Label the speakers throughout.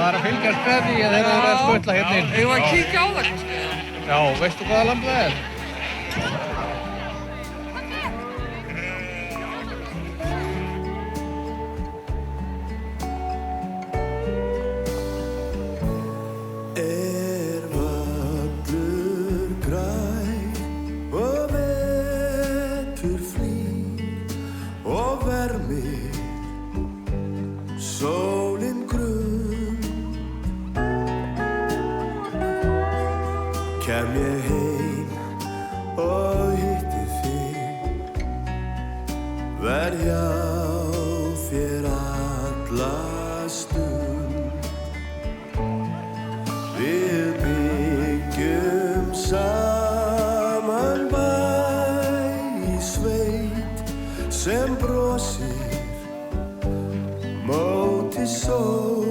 Speaker 1: að fylgjast með því að þeir eru að skutla hérna inn.
Speaker 2: Eigum við að kíkja á það kannski?
Speaker 1: Já, veistu hvaða lamb það er?
Speaker 3: Kem ég heim og hitti þig, verð hjá þér alla stund. Við byggjum saman bæ í sveit sem brosir móti sól.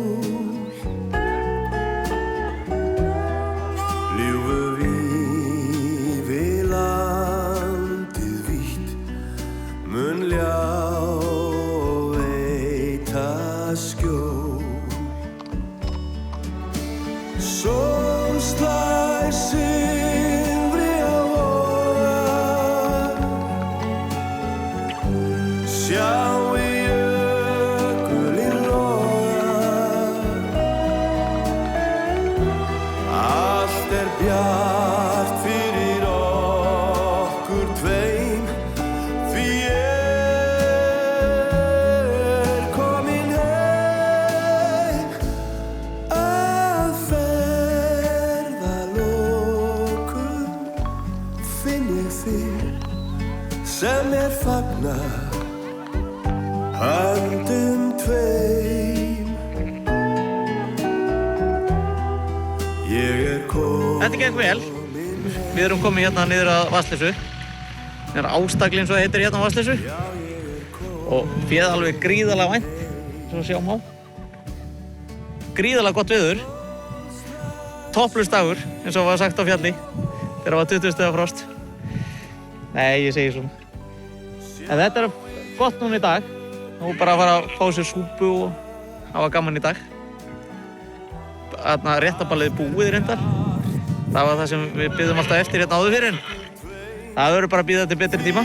Speaker 4: Þetta gekk vel. Við erum komin hérna niður að Vatnsleysu. Það er Ástagli eins og það heitir hérna á Vatnsleysu. Og féð alveg gríðarlega vænt, svo sjáum á. Gríðarlega gott veður. Topplaus dagur, eins og var sagt á fjalli. Þegar var 20 stiga frost. Nei, ég segi svona. En þetta er gott núna í dag. Nú bara að fara að fá sér súpu og hafa gaman í dag. Þarna réttaballið búið reyndar. Það var það sem við biðum alltaf eftir hérna áður fyrir en það verður bara að bíða til betri tíma.